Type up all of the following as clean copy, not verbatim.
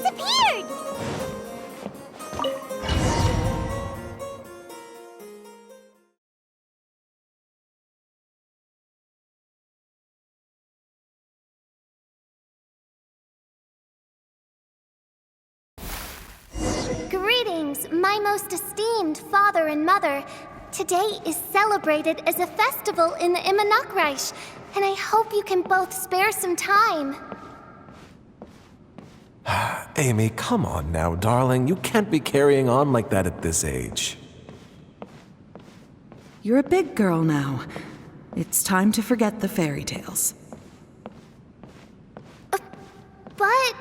disappeared! Greetings, my most esteemed father and mother. Today is celebrated as a festival in the Immernachtreich, and I hope you can both spare some time. Amy, come on now, darling. You can't be carrying on like that at this age. You're a big girl now. It's time to forget the fairy tales. But...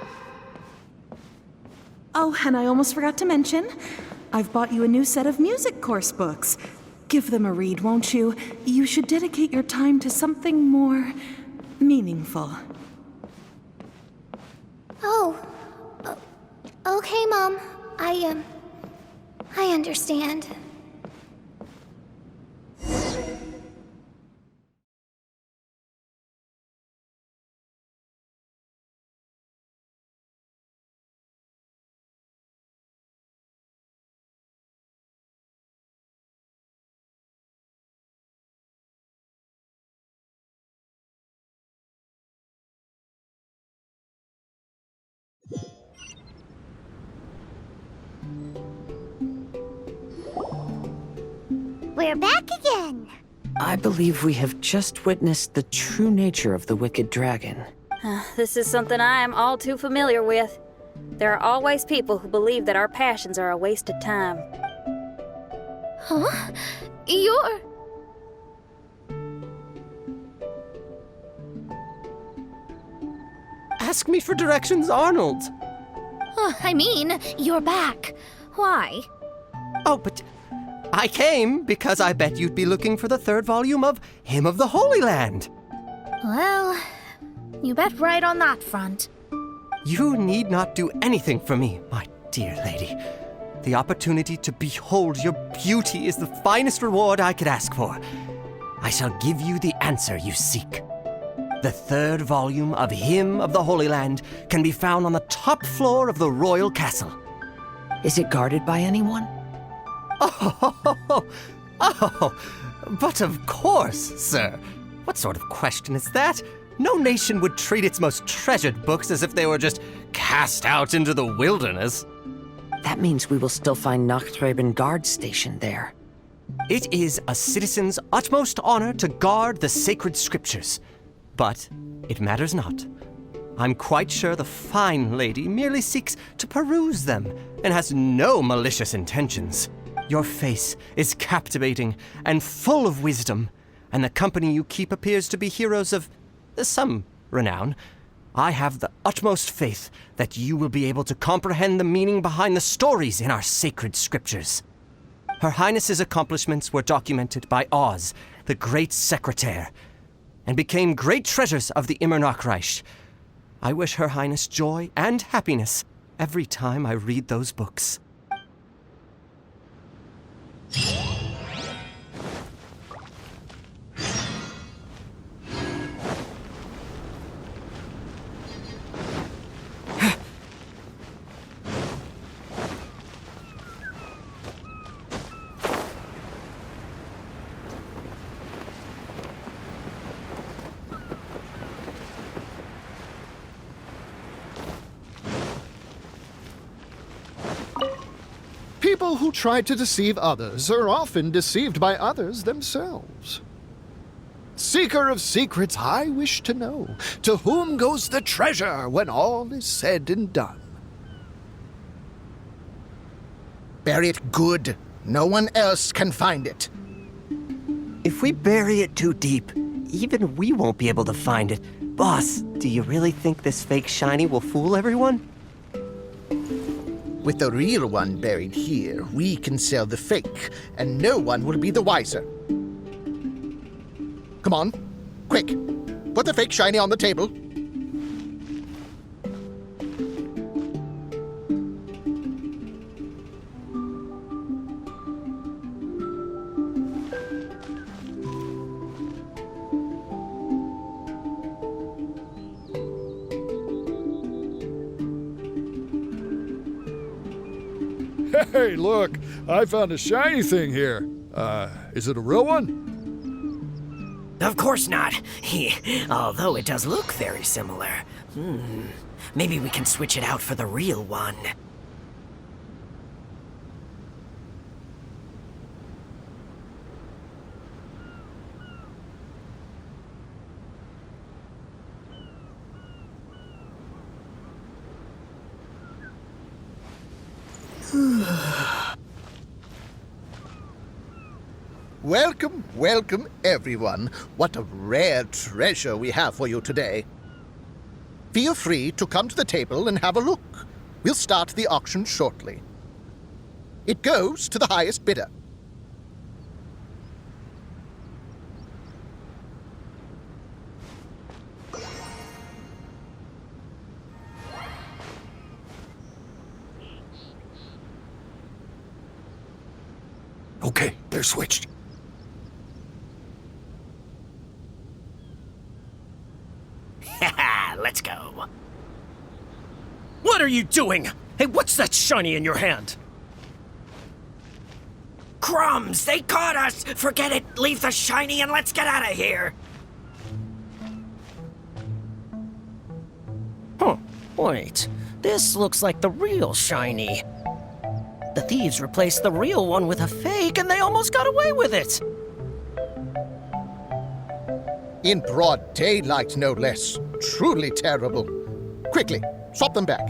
Oh, and I almost forgot to mention, I've bought you a new set of music course books. Give them a read, won't you? You should dedicate your time to something more meaningful. Oh. Okay, Mom. I understand. We're back again! I believe we have just witnessed the true nature of the wicked dragon. This is something I am all too familiar with. There are always people who believe that our passions are a waste of time. Huh? You're... Ask me for directions, Arnold! I mean, you're back. Why? Oh, but I came because I bet you'd be looking for the third volume of Hymn of the Holy Land. Well, you bet right on that front. You need not do anything for me, my dear lady. The opportunity to behold your beauty is the finest reward I could ask for. I shall give you the answer you seek. The third volume of Hymn of the Holy Land can be found on the top floor of the royal castle. Is it guarded by anyone? But of course, sir. What sort of question is that? No nation would treat its most treasured books as if they were just cast out into the wilderness. That means we will still find Nachträben guard stationed there. It is a citizen's utmost honor to guard the sacred scriptures. But it matters not. I'm quite sure the fine lady merely seeks to peruse them and has no malicious intentions. Your face is captivating and full of wisdom, and the company you keep appears to be heroes of some renown. I have the utmost faith that you will be able to comprehend the meaning behind the stories in our sacred scriptures. Her Highness's accomplishments were documented by Oz, the great secretary, and became great treasures of the Immernachtreich. I wish Her Highness joy and happiness every time I read those books. People who try to deceive others are often deceived by others themselves. Seeker of secrets, I wish to know, to whom goes the treasure when all is said and done? Bury it good. No one else can find it. If we bury it too deep, even we won't be able to find it. Boss, do you really think this fake shiny will fool everyone? With the real one buried here, we can sell the fake, and no one will be the wiser. Come on, quick. Put the fake shiny on the table. Hey, look, I found a shiny thing here. Is it a real one? Of course not. Although it does look very similar. Maybe we can switch it out for the real one. Welcome, welcome, everyone. What a rare treasure we have for you today. Feel free to come to the table and have a look. We'll start the auction shortly. It goes to the highest bidder. Okay, they're switched. Let's go. What are you doing? Hey, what's that shiny in your hand? Crumbs! They caught us! Forget it! Leave the shiny and let's get out of here! Huh. Wait. This looks like the real shiny. The thieves replaced the real one with a fake and they almost got away with it! In broad daylight, no less. Truly terrible. Quickly, swap them back.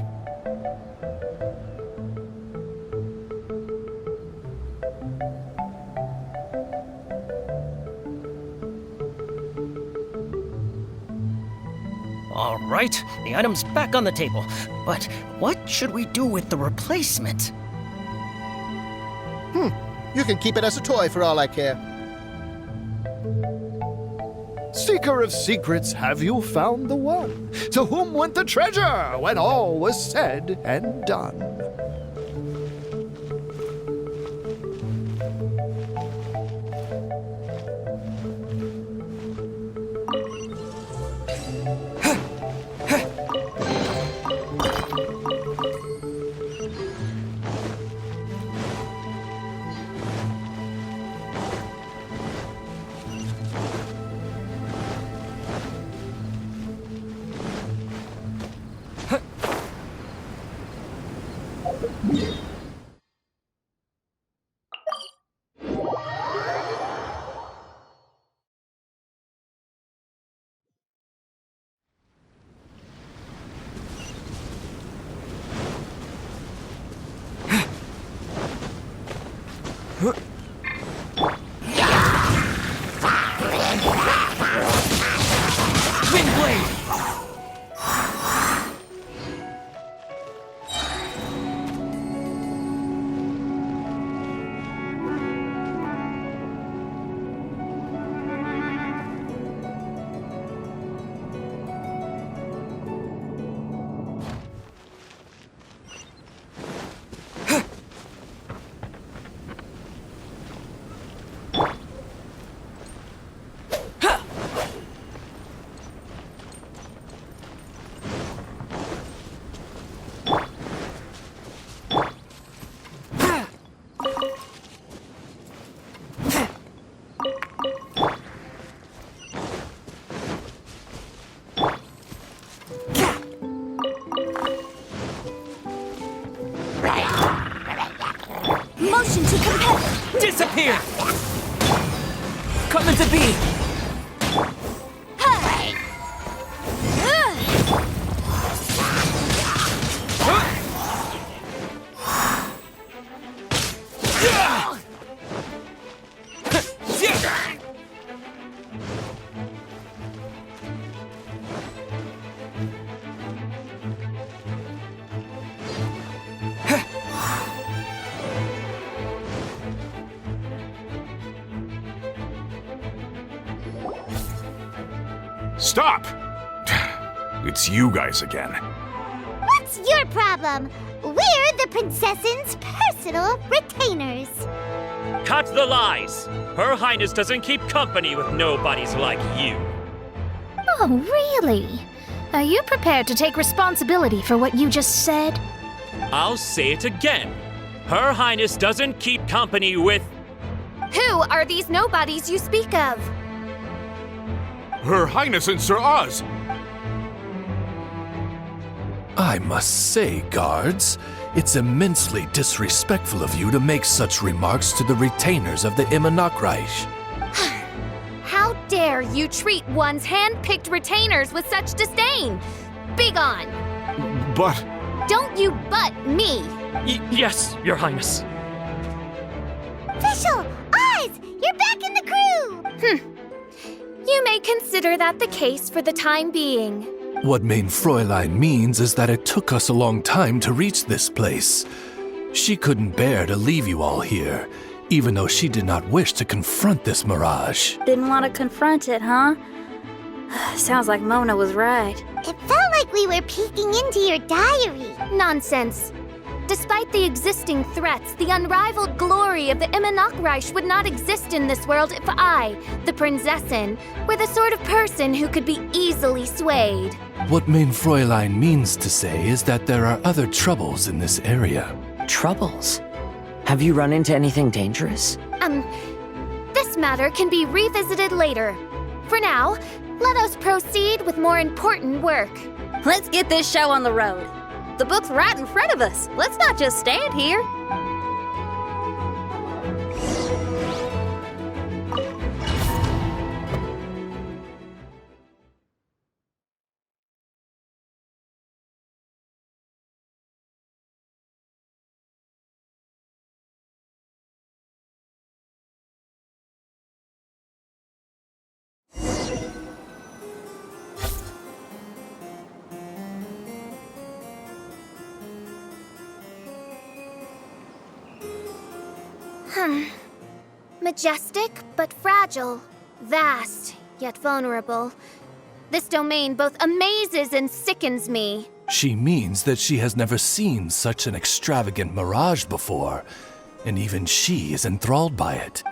All right, the item's back on the table. But what should we do with the replacement? You can keep it as a toy for all I care. Seeker of secrets, have you found the one? To whom went the treasure when all was said and done? Motion to compel. Disappear! Coming to be! Stop! It's you guys again. What's your problem? We're the princess's personal retainers. Cut the lies! Her Highness doesn't keep company with nobodies like you. Oh, really? Are you prepared to take responsibility for what you just said? I'll say it again. Her Highness doesn't keep company with... Who are these nobodies you speak of? Her Highness and Sir Oz! I must say, guards, it's immensely disrespectful of you to make such remarks to the retainers of the Immonokreich. How dare you treat one's hand-picked retainers with such disdain? Begone! But... Don't you butt me! Yes, Your Highness. Fischl! Oz! You're back in the crew! You may consider that the case for the time being. What Mein Fräulein means is that it took us a long time to reach this place. She couldn't bear to leave you all here, even though she did not wish to confront this mirage. Didn't want to confront it, huh? Sounds like Mona was right. It felt like we were peeking into your diary. Nonsense. Despite the existing threats, the unrivaled glory of the Immonokreich would not exist in this world if I, the Prinzessin, were the sort of person who could be easily swayed. What Mein Fräulein means to say is that there are other troubles in this area. Troubles? Have you run into anything dangerous? This matter can be revisited later. For now, let us proceed with more important work. Let's get this show on the road. The book's right in front of us. Let's not just stand here. Majestic, but fragile. Vast, yet vulnerable. This domain both amazes and sickens me. She means that she has never seen such an extravagant mirage before, and even she is enthralled by it.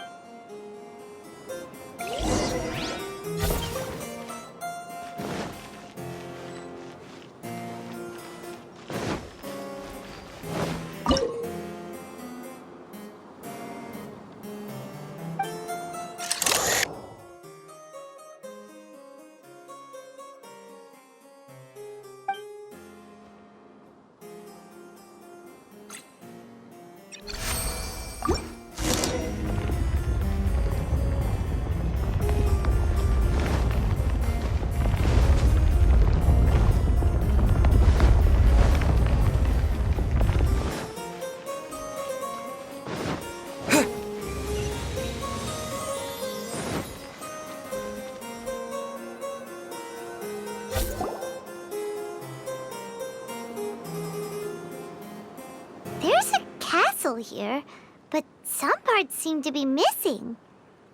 There's a castle here, but some parts seem to be missing.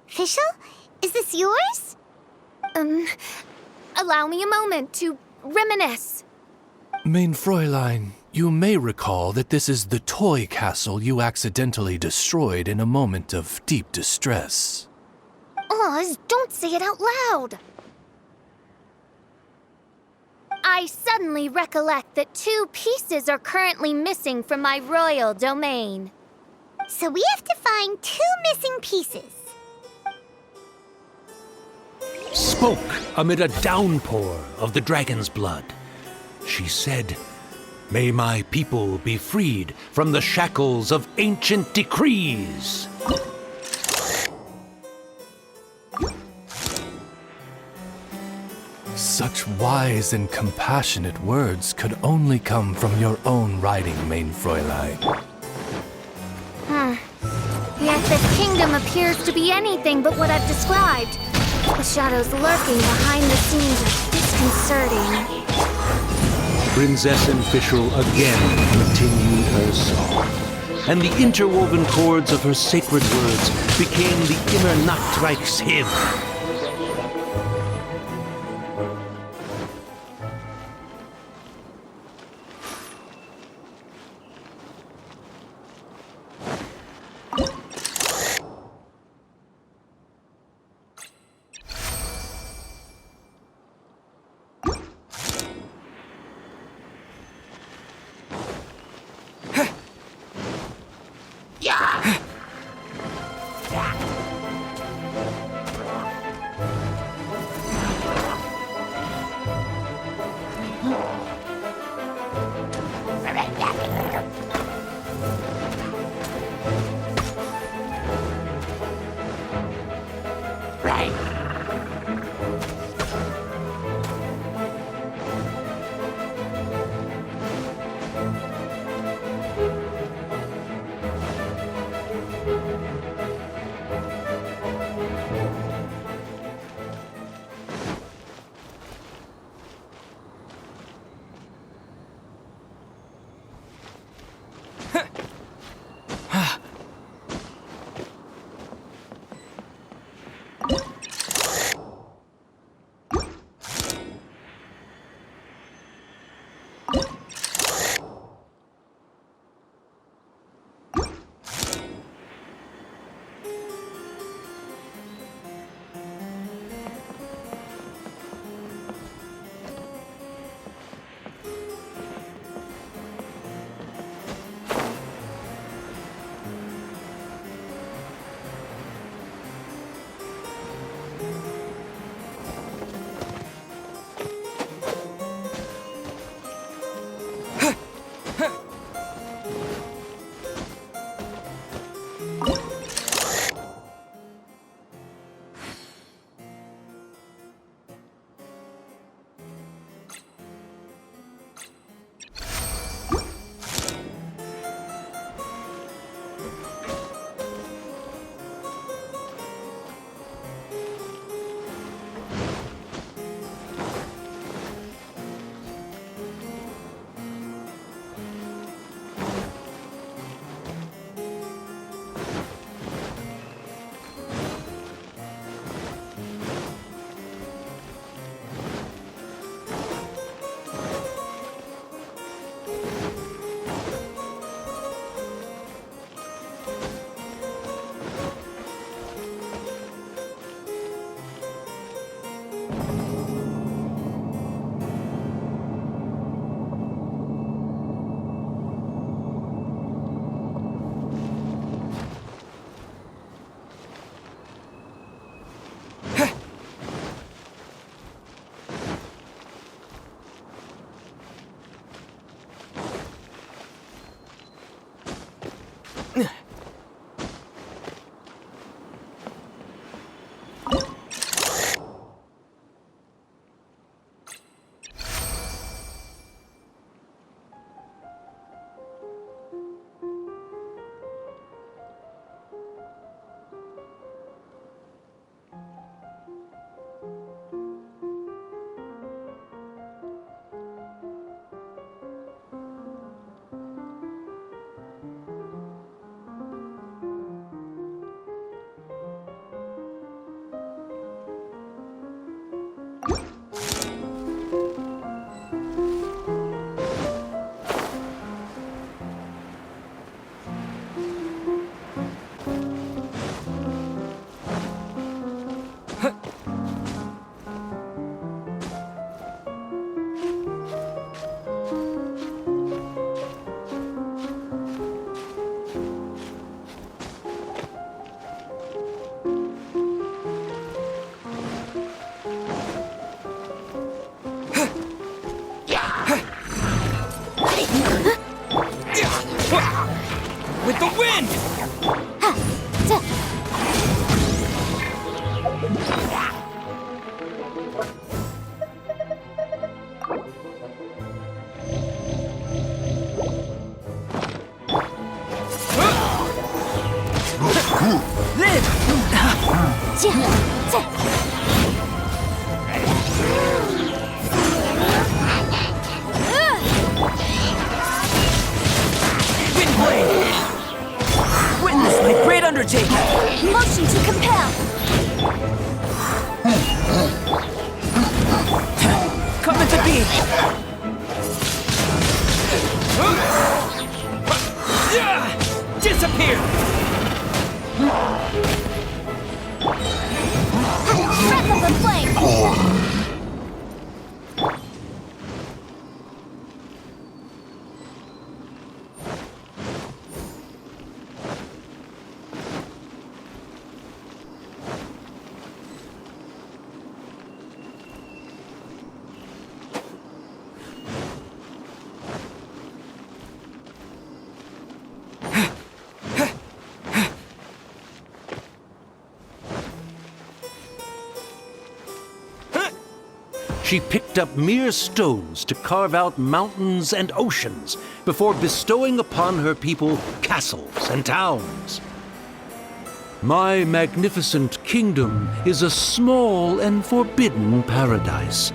Fischl, is this yours? Allow me a moment to reminisce. Mein Fräulein, you may recall that this is the toy castle you accidentally destroyed in a moment of deep distress. Oz, don't say it out loud. I suddenly recollect that 2 pieces are currently missing from my royal domain. So we have to find 2 missing pieces. Spoke amid a downpour of the dragon's blood. She said, "May my people be freed from the shackles of ancient decrees." Such wise and compassionate words could only come from your own writing, Mein Fräulein. Yet this kingdom appears to be anything but what I've described. The shadows lurking behind the scenes are disconcerting. Prinzessin Fischl again continued her song, and the interwoven chords of her sacred words became the Immonokreich's hymn. she picked up mere stones to carve out mountains and oceans before bestowing upon her people castles and towns. My magnificent kingdom is a small and forbidden paradise.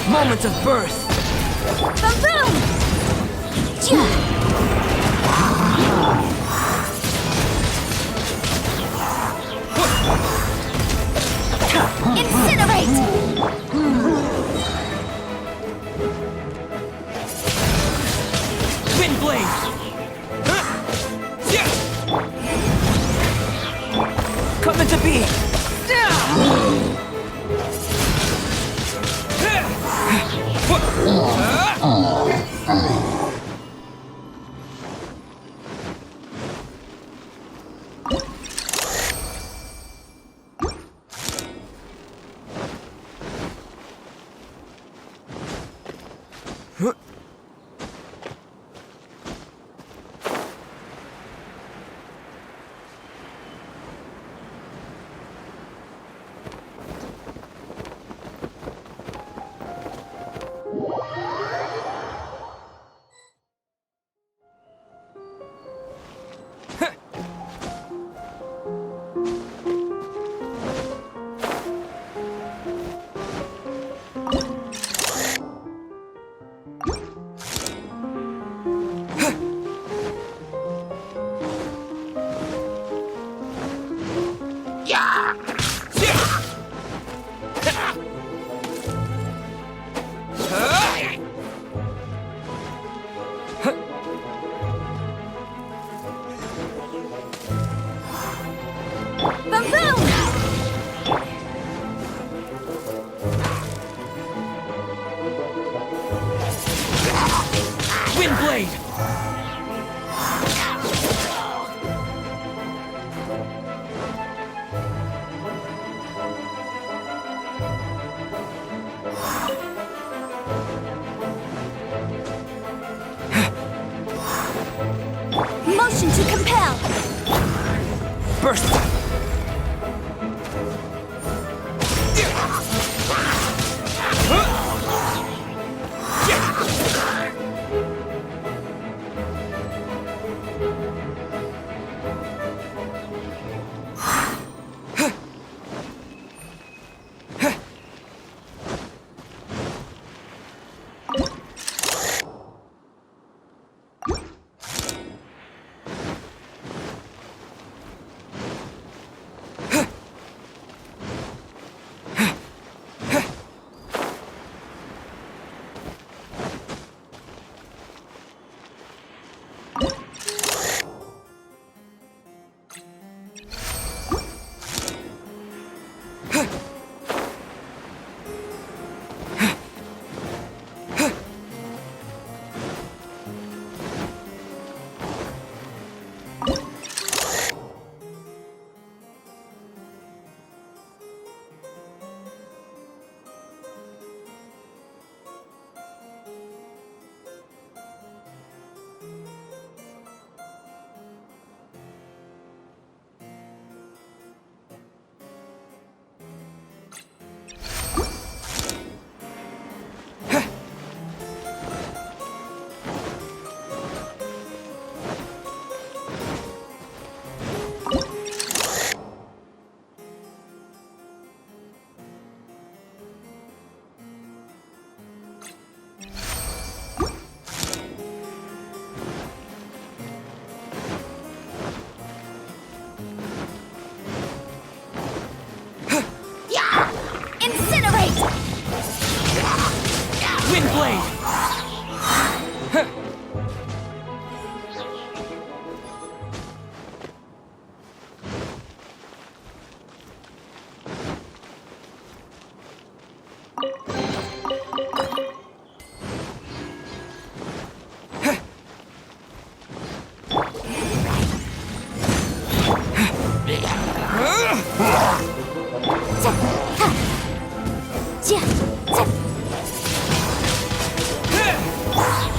Moment of birth. Boom! Incinerate! Windblade. Coming to be. Windblade! Motion to compel! Burst!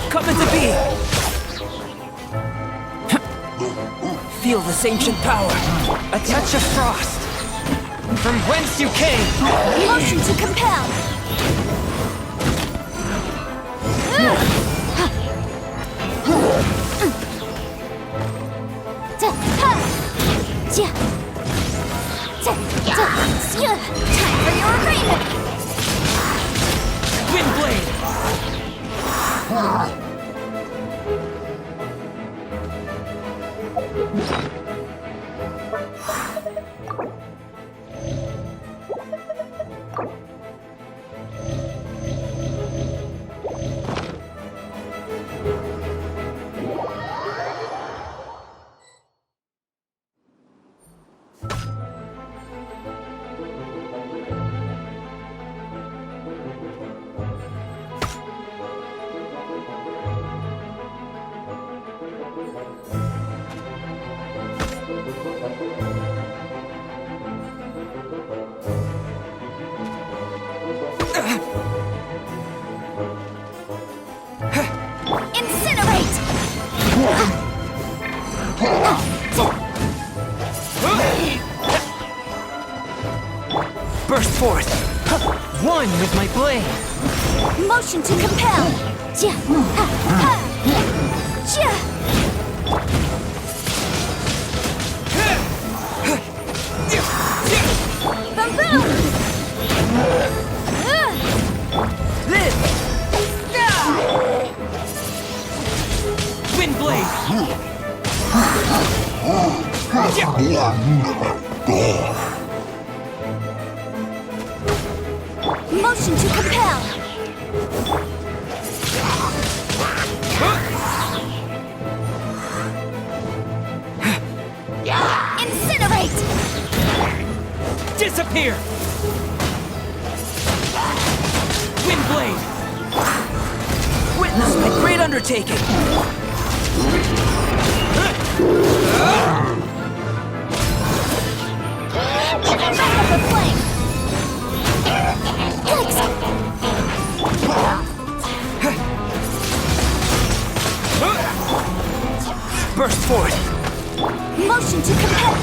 Coming to be! Feel this ancient power. A touch of frost. From whence you came. Motion to compel. Time for your arraignment. Windblade! Incinerate! Burst forth! One with my blade! Motion to compel! Boom! Live! Windblade! Motion to compel! Incinerate! Disappear! Windblade! Witness my great undertaking! Back up the flame! Burst forth! Motion to compel!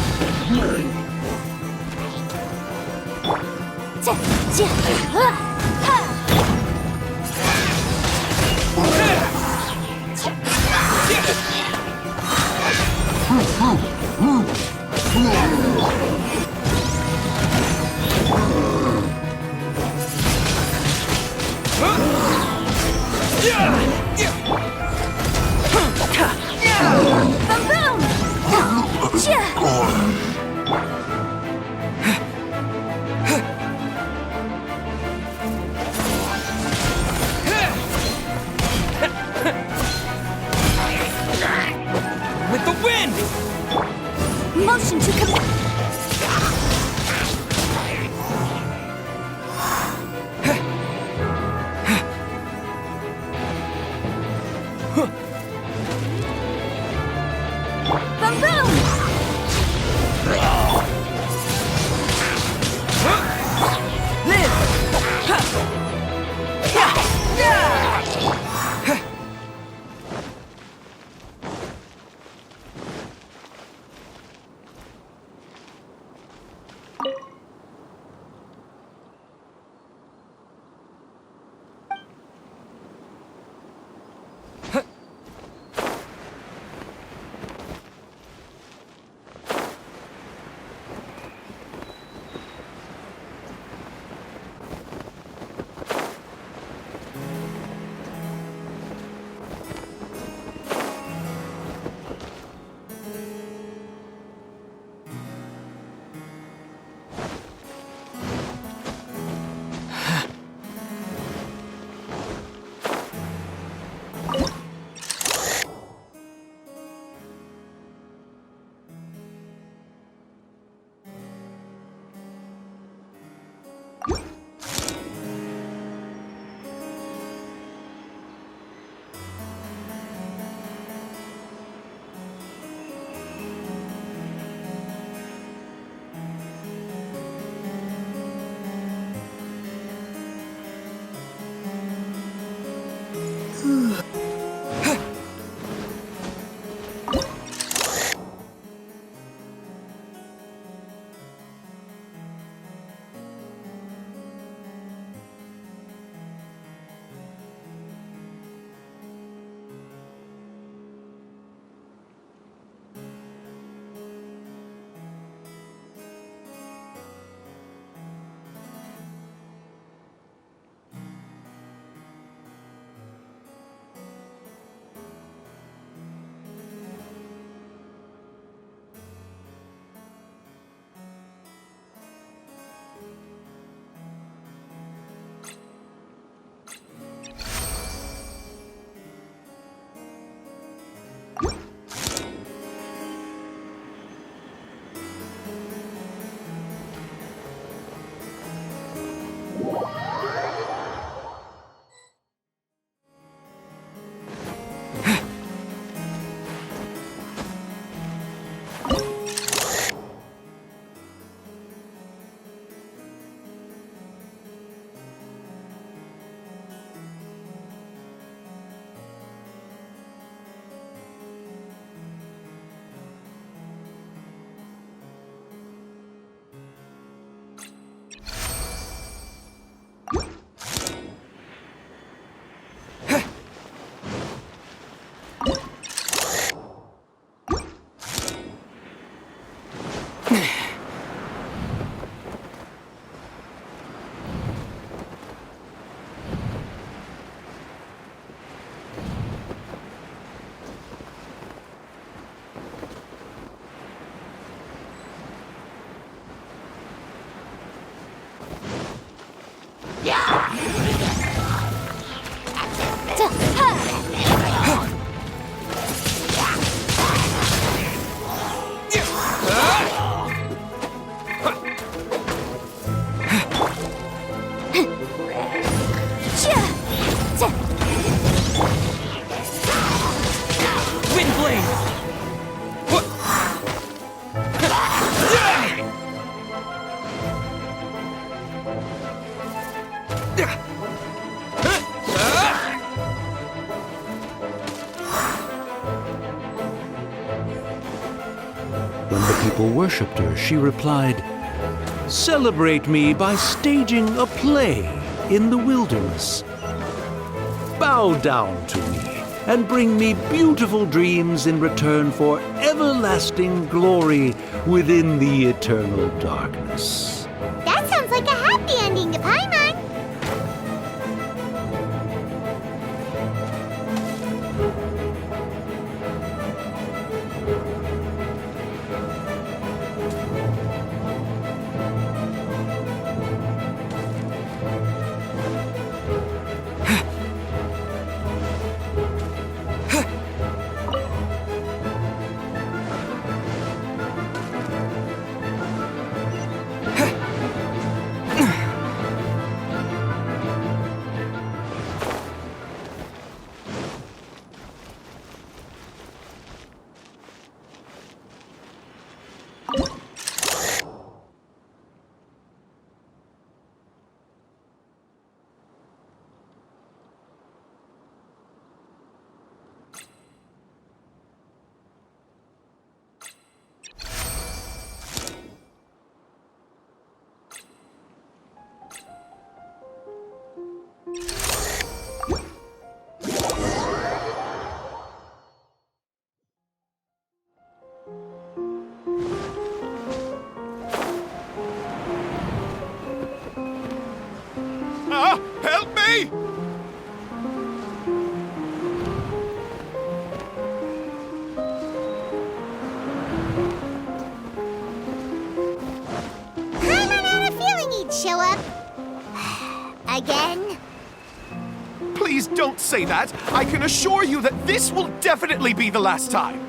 With the wind! Motion to compel! When the people worshipped her, she replied, "Celebrate me by staging a play in the wilderness. Bow down to me and bring me beautiful dreams in return for everlasting glory within the eternal darkness." That sounds like a happy ending to Paimon. Help me! Paimon had a feeling he'd show up. Again? Please don't say that. I can assure you that this will definitely be the last time.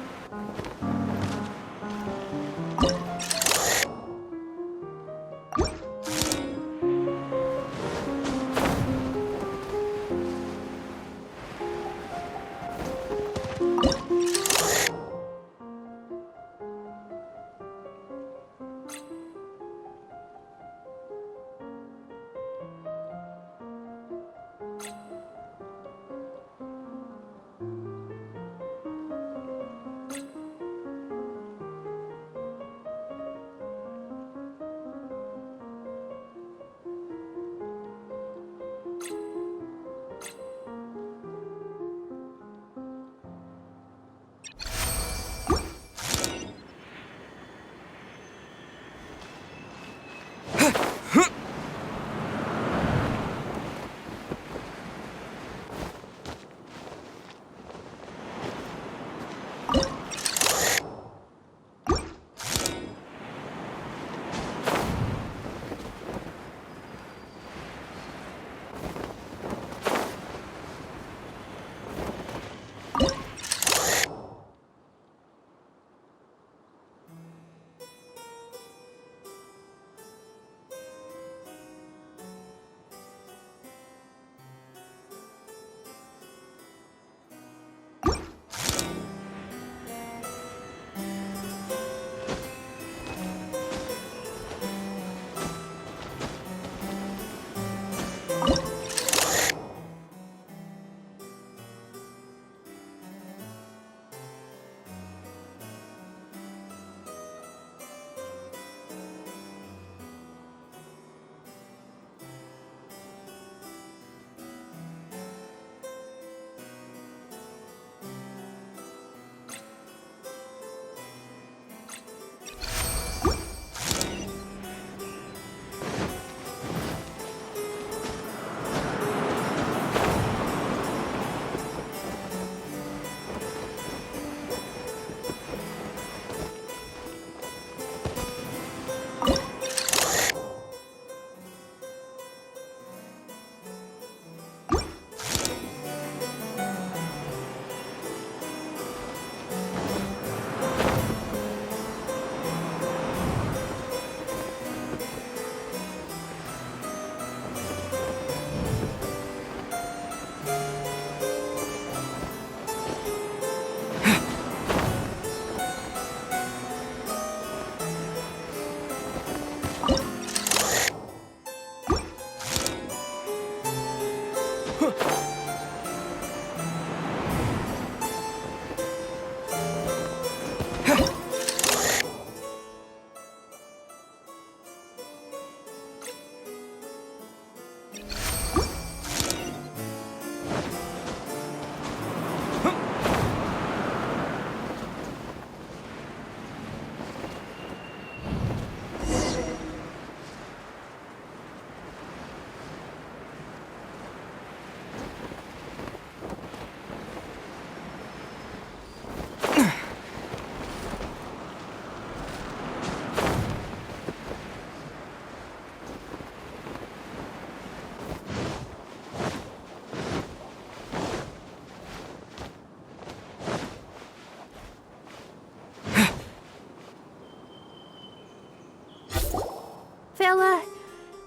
Fella,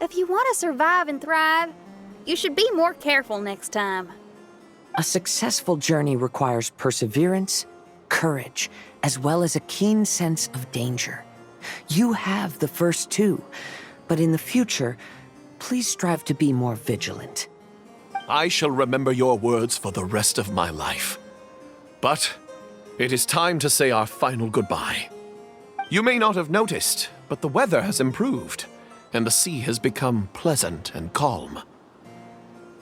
if you want to survive and thrive, you should be more careful next time. A successful journey requires perseverance, courage, as well as a keen sense of danger. You have the first two, but in the future, please strive to be more vigilant. I shall remember your words for the rest of my life. But it is time to say our final goodbye. You may not have noticed, but the weather has improved, and the sea has become pleasant and calm.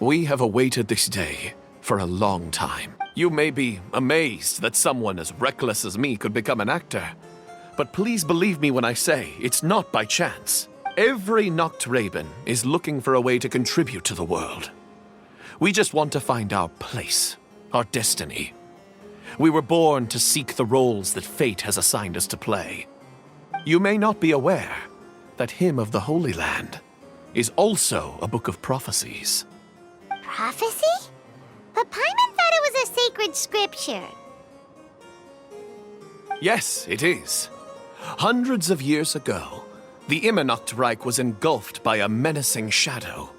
We have awaited this day for a long time. You may be amazed that someone as reckless as me could become an actor, but please believe me when I say it's not by chance. Every Noctraben is looking for a way to contribute to the world. We just want to find our place, our destiny. We were born to seek the roles that fate has assigned us to play. You may not be aware that Hymn of the Holy Land is also a book of prophecies. Prophecy? But Paimon thought it was a sacred scripture. Yes, it is. Hundreds of years ago, the Immernacht Reich was engulfed by a menacing shadow.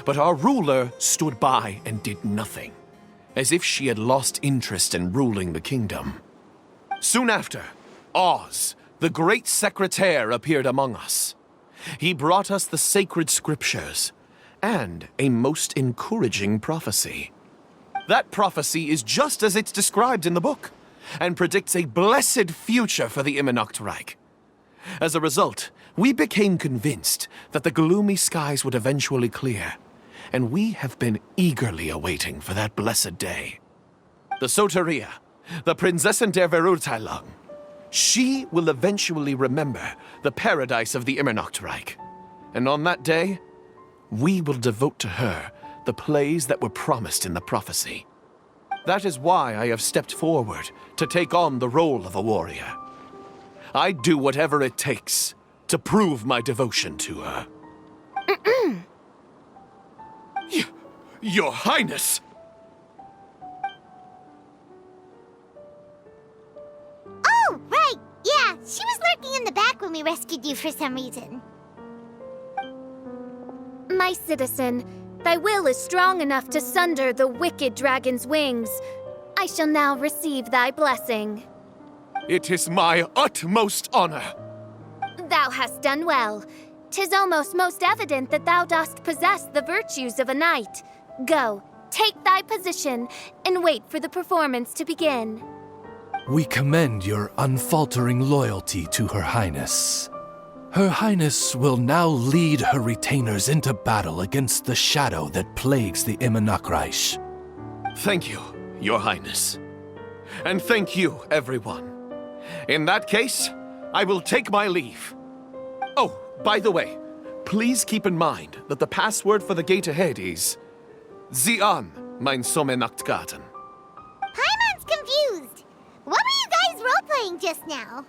But our ruler stood by and did nothing, as if she had lost interest in ruling the kingdom. Soon after, Oz, the great secretaire, appeared among us. He brought us the sacred scriptures and a most encouraging prophecy. That prophecy is just as it's described in the book, and predicts a blessed future for the Immernacht Reich. As a result, we became convinced that the gloomy skies would eventually clear, and we have been eagerly awaiting for that blessed day. The Soteria, the Prinzessin der Verurteilung, she will eventually remember the paradise of the Immernacht Reich, and on that day, we will devote to her the plays that were promised in the prophecy. That is why I have stepped forward to take on the role of a warrior. I'd do whatever it takes to prove my devotion to her. Your Highness! Oh, right! Yeah, she was lurking in the back when we rescued you for some reason. My citizen, thy will is strong enough to sunder the wicked dragon's wings. I shall now receive thy blessing. It is my utmost honor. Thou hast done well. 'Tis almost most evident that thou dost possess the virtues of a knight. Go, take thy position, and wait for the performance to begin. We commend your unfaltering loyalty to Her Highness. Her Highness will now lead her retainers into battle against the shadow that plagues the Immernacht Reich. Thank you, Your Highness. And thank you, everyone. In that case, I will take my leave. Oh, by the way, please keep in mind that the password for the gate ahead is Zian, mein Sommernachtgarten. Paimon's confused. What were you guys role-playing just now?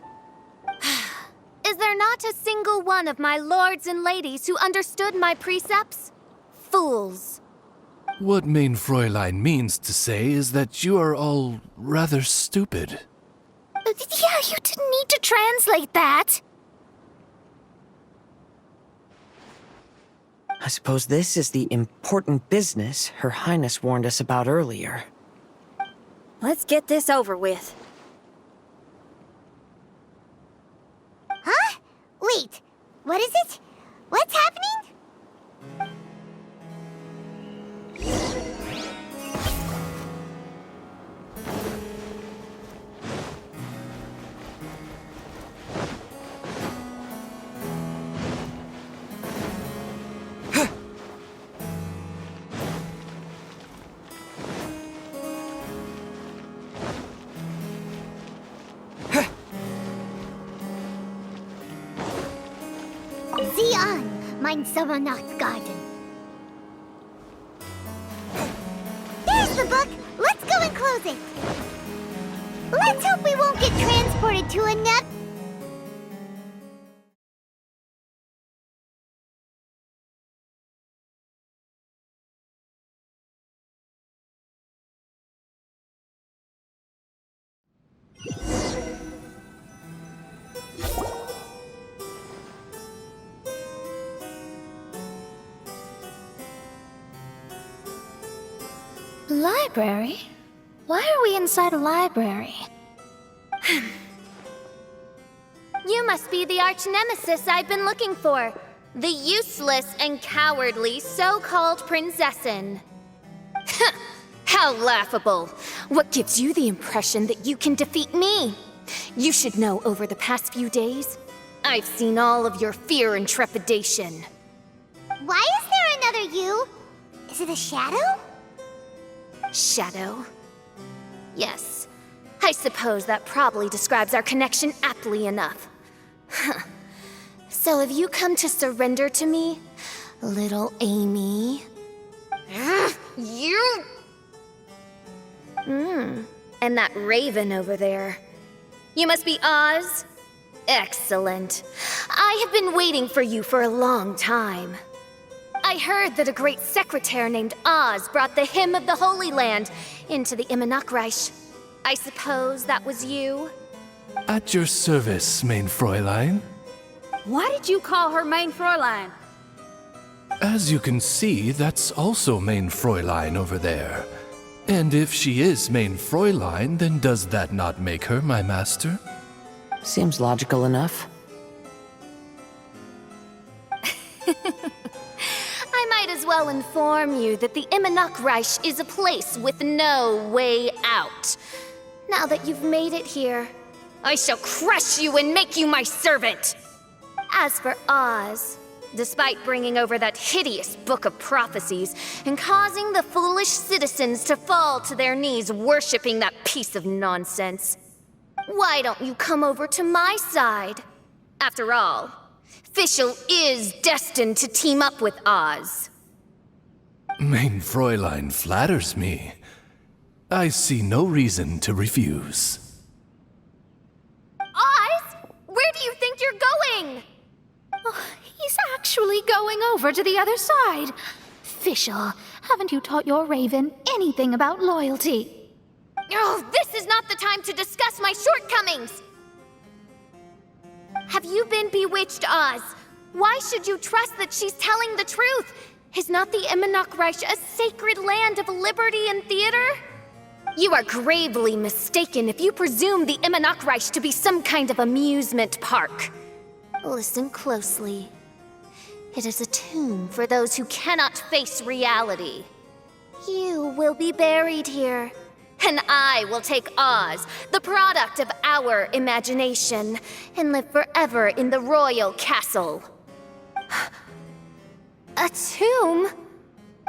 Is there not a single one of my lords and ladies who understood my precepts? Fools. What mein Fräulein means to say is that you are all rather stupid. Yeah, you didn't need to translate that. I suppose this is the important business Her Highness warned us about earlier. Let's get this over with. Huh? Wait, what is it? What's happening? Zian, mein Sommernachtgarten. There's the book. Let's go and close it. Let's hope we won't get transported to another... Library? Why are we inside a library? You must be the arch-nemesis I've been looking for. The useless and cowardly so-called Prinzessin. How laughable. What gives you the impression that you can defeat me? You should know over the past few days, I've seen all of your fear and trepidation. Why is there another you? Is it a shadow? Shadow? Yes. I suppose that probably describes our connection aptly enough. So have you come to surrender to me, little Amy? You! And that raven over there. You must be Oz? Excellent. I have been waiting for you for a long time. I heard that a great secretary named Oz brought the Hymn of the Holy Land into the Immenachreich. I suppose that was you? At your service, mein Fräulein. Why did you call her Mein Fräulein? As you can see, that's also mein Fräulein over there. And if she is mein Fräulein, then does that not make her my master? Seems logical enough. I might as well inform you that the Immenachreich is a place with no way out. Now that you've made it here, I shall crush you and make you my servant! As for Oz, despite bringing over that hideous book of prophecies and causing the foolish citizens to fall to their knees worshipping that piece of nonsense, why don't you come over to my side? After all, Fischl is destined to team up with Oz. Mein Fräulein flatters me. I see no reason to refuse. Oz? Where do you think you're going? He's actually going over to the other side. Fischl, haven't you taught your raven anything about loyalty? Oh, this is not the time to discuss my shortcomings! Have you been bewitched, Oz? Why should you trust that she's telling the truth? Is not the Immenachreich a sacred land of liberty and theater? You are gravely mistaken if you presume the Immenachreich to be some kind of amusement park. Listen closely. It is a tomb for those who cannot face reality. You will be buried here, and I will take Oz, the product of our imagination, and live forever in the royal castle. A tomb?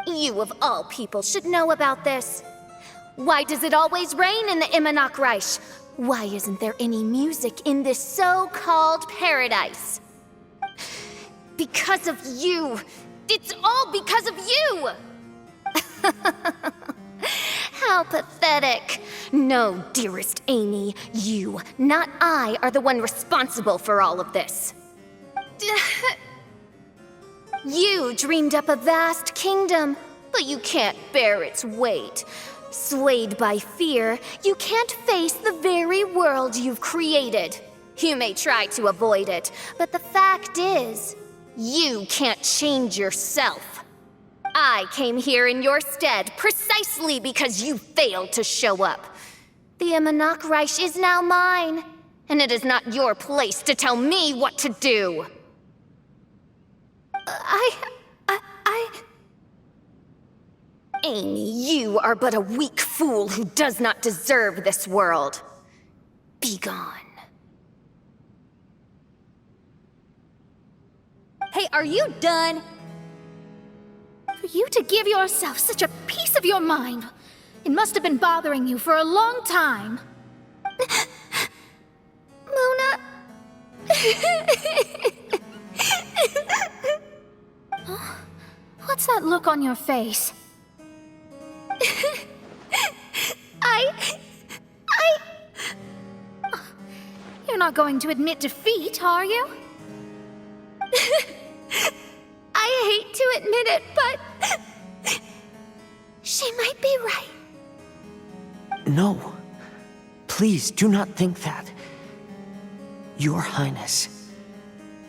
You of all people should know about this. Why does it always rain in the Immenachreich? Why isn't there any music in this so-called paradise? Because of you. It's all because of you! How pathetic. No, dearest Amy, you, not I, are the one responsible for all of this. You dreamed up a vast kingdom, but you can't bear its weight. Swayed by fear, you can't face the very world you've created. You may try to avoid it, but the fact is, you can't change yourself. I came here in your stead precisely because you failed to show up. The Immenachreich is now mine, and it is not your place to tell me what to do. Amy, you are but a weak fool who does not deserve this world. Be gone. Hey, are you done? For you to give yourself such a piece of your mind, it must have been bothering you for a long time. Mona... What's that look on your face? You're not going to admit defeat, are you? I hate to admit it, but... she might be right. No. Please do not think that. Your Highness,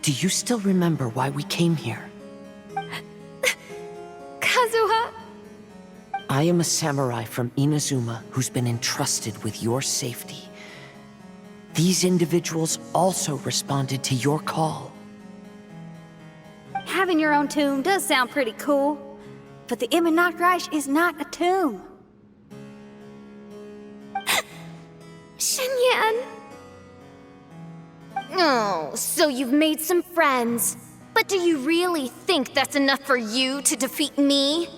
do you still remember why we came here? Kazuha? I am a samurai from Inazuma who's been entrusted with your safety. These individuals also responded to your call. Having your own tomb does sound pretty cool, but the Immernachtreich is not a tomb. Shenyan! Oh, so you've made some friends. But do you really think that's enough for you to defeat me?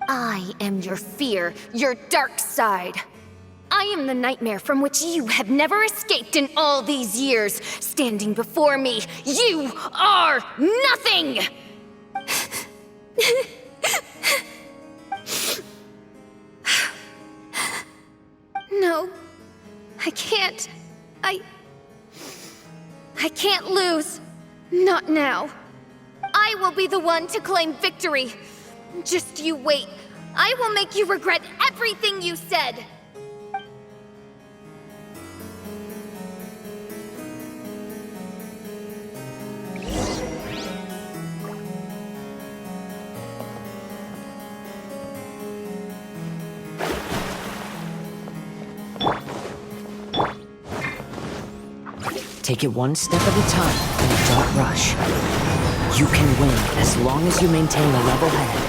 I am your fear, your dark side. I am the nightmare from which you have never escaped in all these years. Standing before me, you are nothing! No, I can't. I can't lose. Not now. I will be the one to claim victory. Just you wait. I will make you regret everything you said. Take it one step at a time and don't rush. You can win as long as you maintain a level head.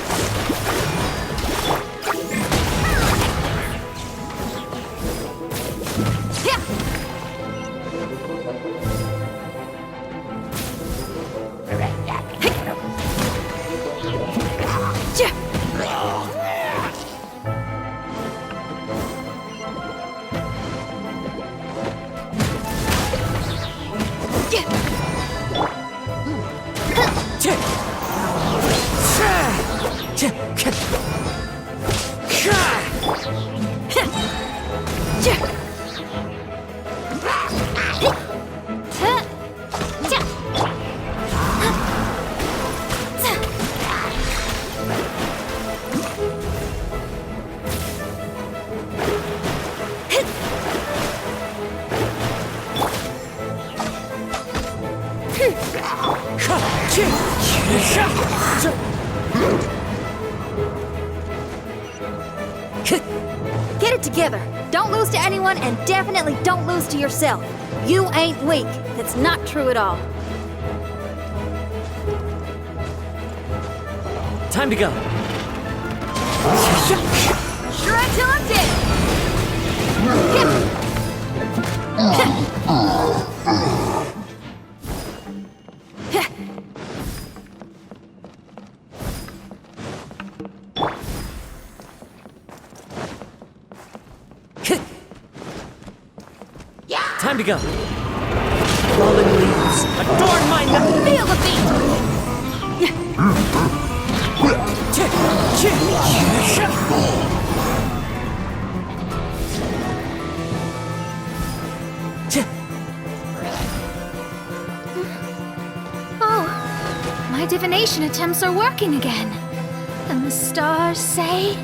Get it together. Don't lose to anyone, and definitely don't lose to yourself. You ain't weak. That's not true at all. Time to go. Shred till I'm dead. Time to go. Fallen leaves, adorn my night. Feel the beat. Oh, my divination attempts are working again. And the stars say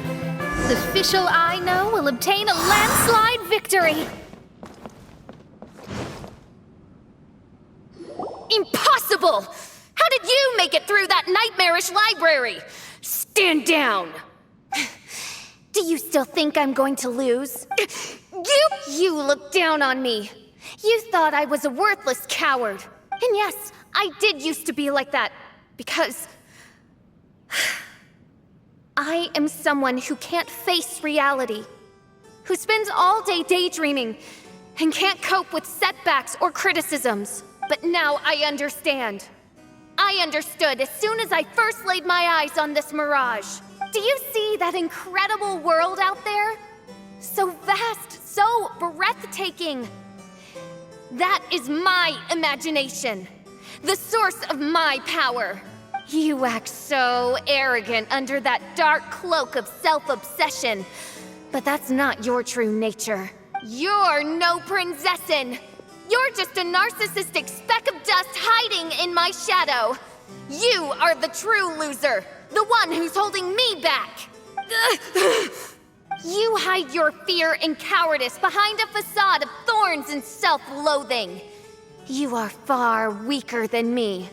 the Fischl I know will obtain a landslide victory. Impossible! How did you make it through that nightmarish library? Stand down! Do you still think I'm going to lose? You look down on me. You thought I was a worthless coward. And yes, I did used to be like that, because I am someone who can't face reality, who spends all day daydreaming and can't cope with setbacks or criticisms. But now I understand. I understood as soon as I first laid my eyes on this mirage. Do you see that incredible world out there? So vast, so breathtaking. That is my imagination, the source of my power. You act so arrogant under that dark cloak of self-obsession, but that's not your true nature. You're no prinzessin. You're just a narcissistic speck of dust hiding in my shadow. You are the true loser, the one who's holding me back. You hide your fear and cowardice behind a facade of thorns and self-loathing. You are far weaker than me.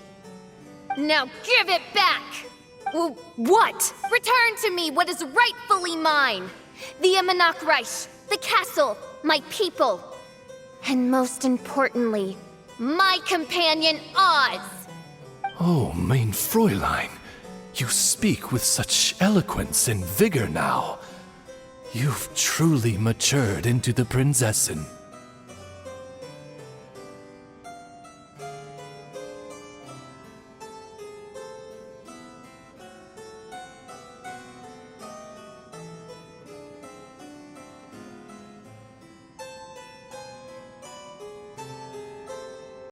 Now give it back! What? Return to me what is rightfully mine. The Immonok, the castle, my people. And most importantly, my companion Oz. Oh, mein Fräulein, you speak with such eloquence and vigor now. You've truly matured into the Prinzessin.